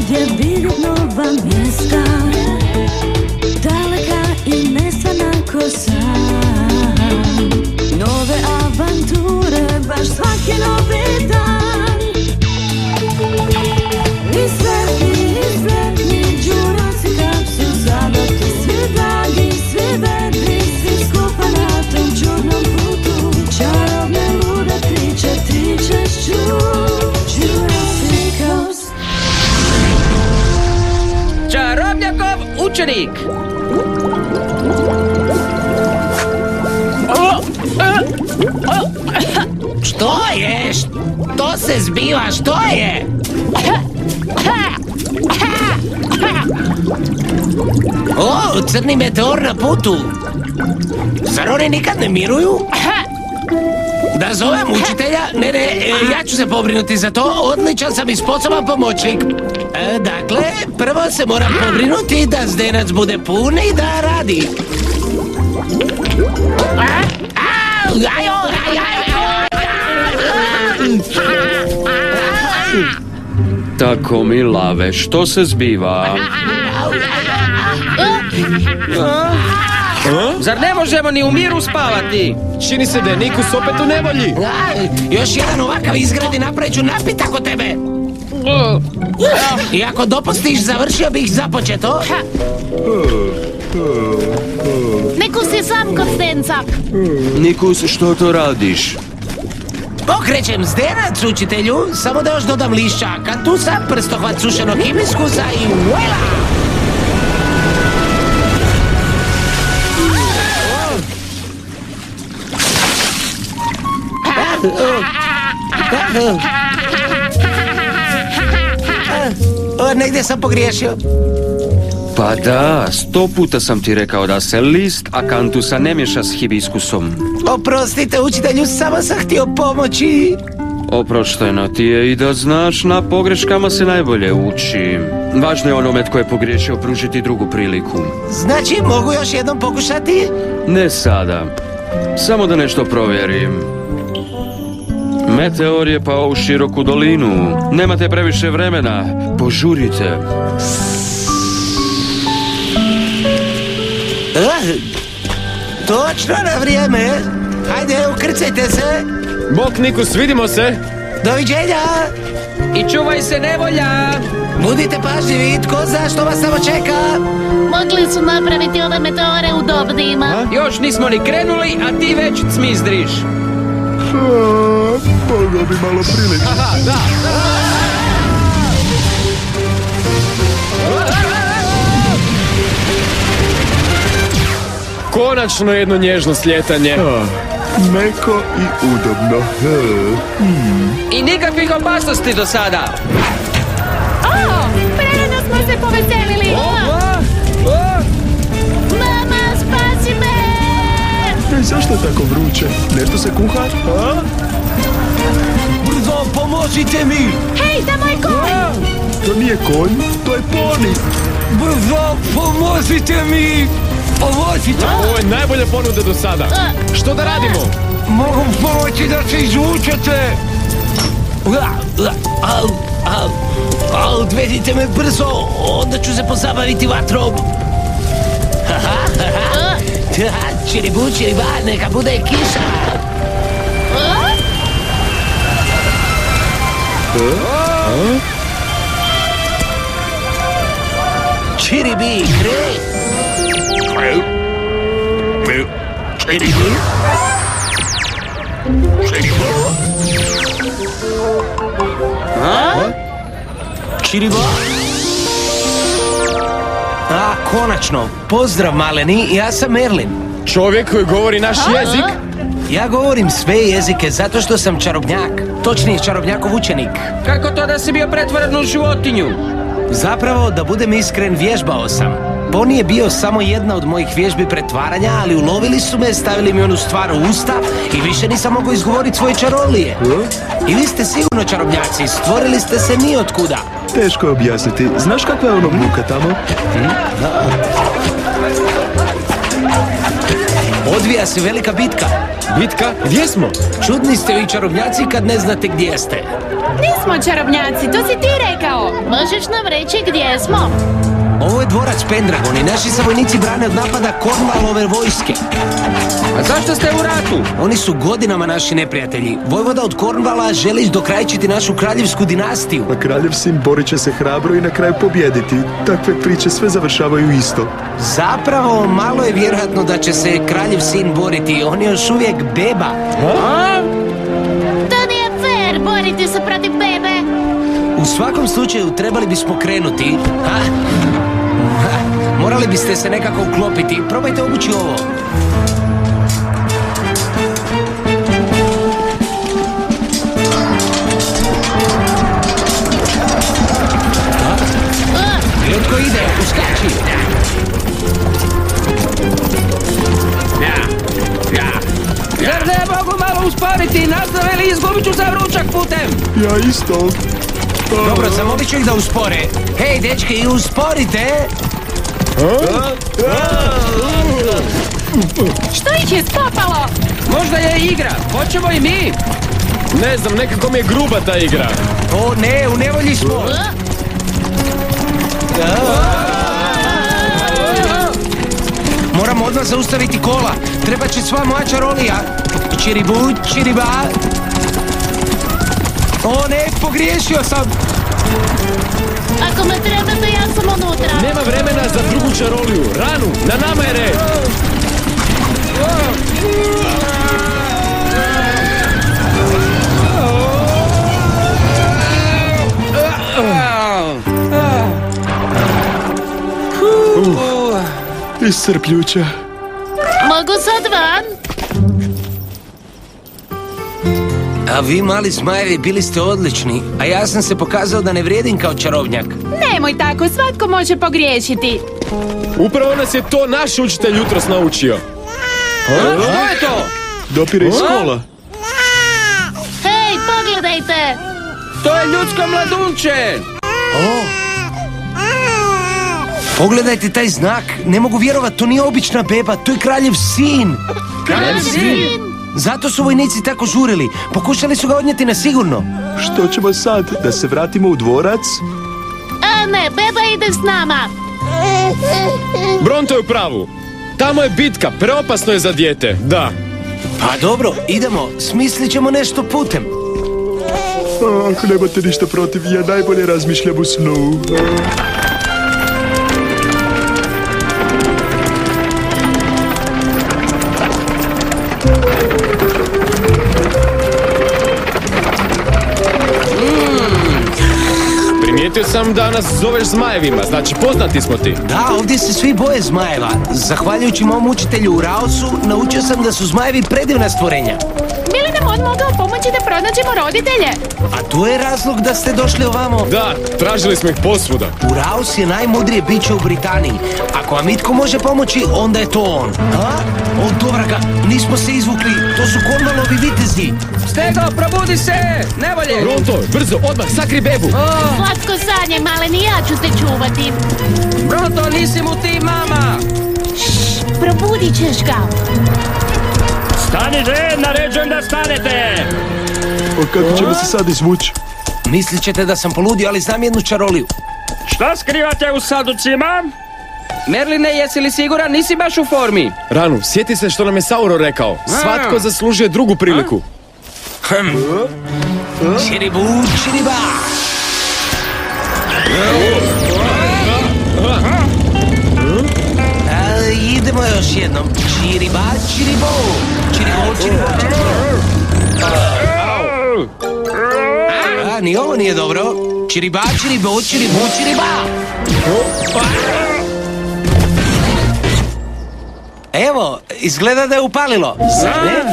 ovdje vidjet nova mjesta, daleka i nestvarna ko sam. Nove avanture, baš svaki novi dan. Izletni Jurassic kapsul, sada ti svi dragi, svi vedri, svi skupa na tom čudnom putu. Čarobne lude priče ti ćeš čut. Jurassic kapsul. Čarobnjakov učenik. Što je? Što se zbiva? Što je? O, crni meteor na putu. Zar oni nikad ne miruju? Da zovem učitelja? Ne, ja ću se pobrinuti za to. Odličan sam i sposoban pomoćnik. Dakle, prvo se moram pobrinuti da zdenac bude pun i da radi. Tako mi lave, što se zbiva? Zar ne možemo ni u miru spavati? Čini se da je Nikus opet u nevolji. Još jedan ovakav izgrad i napravit ću napitak od tebe. I ako dopustiš, završio bih započeto. Nikus je sam kod zdenca. Nikus, što to radiš? Pokrećem zdenac, učitelju, samo da još dodam lišća kaktusa, prstohvat sušenog hibiskusa i voila! Negdje sam pogriješio. Pa da, 100 puta sam ti rekao da se list akantusa ne miješa s hibiskusom. Oprostite, učitelju, samo sam htio pomoći. Oprošteno ti je i da znaš, na pogreškama se najbolje uči. Važno je onome tko je pogriješio pružiti drugu priliku. Znači, mogu još jednom pokušati? Ne sada, samo da nešto provjerim. Meteor je pao u široku dolinu. Nemate previše vremena, požurite. Točno na vrijeme. Hajde, ukrcajte se. Bok, Nikus, vidimo se. Doviđenja. I čuvaj se nevolja. Budite pažljivi, tko zna što vas samo čeka. Mogli su napraviti ove meteore udobnijima. Još nismo ni krenuli, a ti već cmizdriš. Mogao bi malo prilike. Aha, da. Konačno jedno nježno sljetanje. Meko i udobno. I nikakvih opasnosti do sada. Prerano smo se poveselili. Mama, spasi me! Zašto je tako vruće? Nešto se kuha? Brzo, pomozite mi. Hej, tamo je konj! To nije konj, to je poni. Brzo, pomozite mi. Pomozite. Ovo je najbolja ponuda do sada. Što da radimo? Mogu pomoći da se izvučete. Odvedite me brzo, onda ću se pozabaviti vatrom. Čiribu, čiriba, neka bude kiša. Čiribi, kre. Čiribu. Čiriba. Konačno. Pozdrav, maleni, ja sam Merlin. Čovjek koji govori naš jezik? Ja govorim sve jezike zato što sam čarobnjak. Točnije, čarobnjakov učenik. Kako to da si bio pretvoren u životinju? Zapravo, da budem iskren, vježbao sam. Poni je bio samo jedna od mojih vježbi pretvaranja, ali ulovili su me, stavili mi onu stvar u usta i više nisam mogao izgovoriti svoje čarolije. I vi ste sigurno čarobnjaci, stvorili ste se ni od kuda. Teško je objasniti. Znaš kakva je ono buka tamo? Odvija se velika bitka. Bitka? Gdje smo? Čudni ste vi čarobnjaci kad ne znate gdje ste. Nismo čarobnjaci, to si ti rekao. Možeš nam reći gdje smo? Ovo je dvorac Pendragon i naši se vojnici brane od napada Cornwallove vojske. A zašto ste u ratu? Oni su godinama naši neprijatelji. Vojvoda od Cornwalla želi dokrajčiti našu kraljevsku dinastiju. A kraljev sin borit će se hrabro i na kraju pobijediti. Takve priče sve završavaju isto. Zapravo, malo je vjerojatno da će se kraljev sin boriti. On je još uvijek beba. To nije fair, boriti se protiv bebe. U svakom slučaju trebali bismo krenuti. Morali biste se nekako uklopiti. Probajte obući ovo. Ljudko ide, uskači. Zar ne mogu malo usporiti? Nastave li izgubit ću za vrućak putem? Ja isto. Dobro, zamolit ću ih da uspore. Hej, dečke, i usporite! Što ih je stopalo? Možda je igra. Hoćemo i mi. Ne znam, nekako mi je gruba ta igra. O ne, u nevolji smo! Moramo odmah zaustaviti kola. Treba će sva moja čarolija. Čiribu, čiriba. O ne, pogriješio sam. Ako me trebate, ja sam unutra. Nema vremena za drugu čaroliju. Ranu, na nama je red. Iscrpljuće. Mogu sad van? A vi, mali zmajevi, bili ste odlični. A ja sam se pokazao da ne vrijedim kao čarobnjak. Nemoj tako, svatko može pogriješiti. Upravo nas je to naš učitelj jutros naučio. Što je to? Dopire iz kola. Hej, pogledajte! To je ljudsko mladunče. Pogledajte taj znak. Ne mogu vjerovati, to nije obična beba, to je kraljev sin. Kraljev sin! Zato su vojnici tako žurili. Pokušali su ga odnijeti na sigurno. Što ćemo sad? Da se vratimo u dvorac? A ne, beba ide s nama. Bronto je u pravu. Tamo je bitka, preopasno je za dijete, da. Pa dobro, idemo. Smislit ćemo nešto putem. Ako nemate ništa protiv, ja najbolje razmišljam u snu. Primijetio sam da nas zoveš zmajevima, znači poznati smo ti. Da, ovdje se svi boje zmajeva. Zahvaljujući mom učitelju u Raosu, naučio sam da su zmajevi predivna stvorenja. Bi li nam on mogao pomoći da pronađemo roditelje? A to je razlog da ste došli ovamo. Da, tražili smo ih posvuda. Uraus je najmudrije biće u Britaniji. Ako vam itko može pomoći, onda je to on. A? O, dobraga, nismo se izvukli. To su Cornwallovi vitezi. Stego, probudi se. Nevolje. Bronto, brzo, odmah, sakri bebu. Slatko sanje, maleni, ja ću te čuvati. Bronto, nisi mu ti mama. Probudit ćeš ga. Stanite, naređujem da stanete! O, kako ćemo se sad izvući? Mislit ćete da sam poludio, ali znam jednu čaroliju. Šta skrivate u saducima? Merline, jesi li siguran? Nisi baš u formi. Ranu, sjeti se što nam je Sauro rekao. Svatko zaslužuje drugu priliku. Čiribu, čiriba! Idemo još jednom. Čiriba, čiribo! Čiribo, čiribo, čiribo! A, ni ovo nije dobro. Čiriba, čiribo, čiribo, čiriba! Evo, izgleda da je upalilo. Super!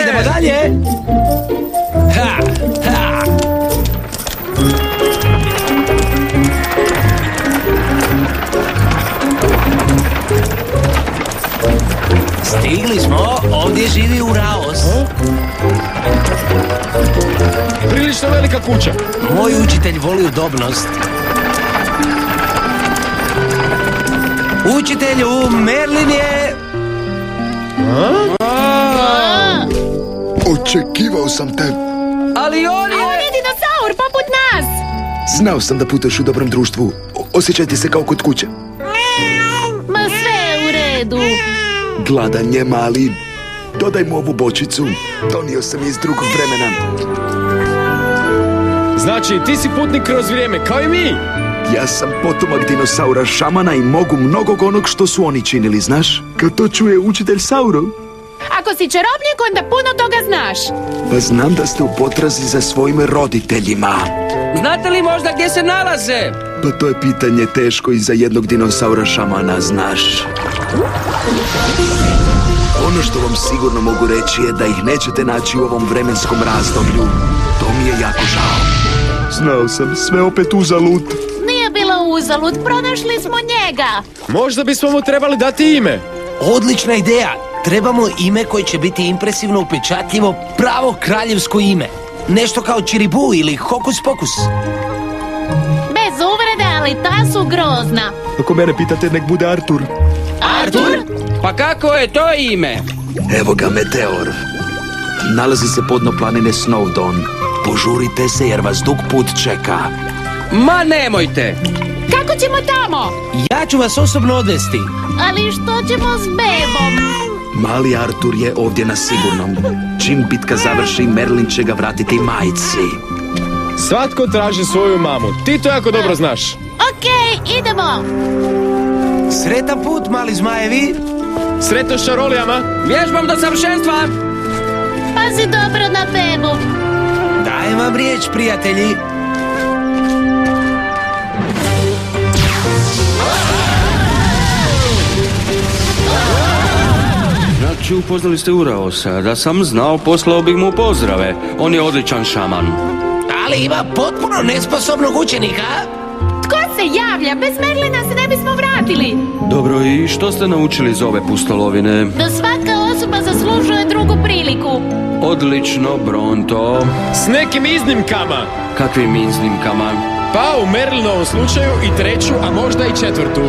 Idemo dalje. Ha, ha. Stigli smo, ovdje živi Uraos. Prilično velika kuća. Moj učitelj voli udobnost. Učitelju, Merlin je... Očekivao sam te. Ali on A on je... je dinosaur poput nas! Znao sam da putuješ u dobrom društvu. Osjećajte se kao kod kuće. Ma sve je u redu. Gladan je, mali. Dodaj mu ovu bočicu. Donio sam je iz drugog vremena. Znači, ti si putnik kroz vrijeme, kao i mi. Ja sam potomak dinosaura šamana i mogu mnogog onog što su oni činili, znaš? Kad to čuje učitelj Sauro. Ako si čarobnjak, onda puno toga znaš. Pa znam da ste u potrazi za svojim roditeljima. Znate li možda gdje se nalaze? Pa to je pitanje teško i za jednog dinosaura šamana, znaš. Ono što vam sigurno mogu reći je da ih nećete naći u ovom vremenskom razdoblju. To mi je jako žao. Znao sam, sve opet uzalud. Nije bilo uzalud, pronašli smo njega. Možda bismo mu trebali dati ime. Odlična ideja. Trebamo ime koje će biti impresivno upečatljivo, pravo kraljevsko ime. Nešto kao Čiribu ili Hokus Pokus. Bez uvrede, ali ta su grozna. Ako mene pitate, nek bude Artur. Artur? Pa kako je to ime? Evo ga, Meteor. Nalazi se podno planine Snowdon. Požurite se jer vas dug put čeka. Ma nemojte! Kako ćemo tamo? Ja ću vas osobno odvesti. Ali što ćemo s bebom? Mali Artur je ovdje na sigurnom. Čim bitka završi, Merlin će ga vratiti majci. Svatko traži svoju mamu. Ti to jako dobro znaš. Okej, idemo. Sretan put, mali zmajevi. Sretno s čarolijama. Vježbam do savršenstva! Pazi dobro na bebu. Dajem vam riječ, prijatelji. Znači, upoznali ste Uraosa. Da sam znao, poslao bih mu pozdrave. On je odličan šaman. Ali ima potpuno nesposobnog učenika. Tko se javlja? Bez Merlina se ne bismo vratili. Dobro, i što ste naučili iz ove pustolovine? Da svaka osoba zaslužuje drugu priliku. Odlično, Bronto. S nekim iznimkama. Kakvim iznimkama? Pa u Merlinovom slučaju i treću, a možda i četvrtu.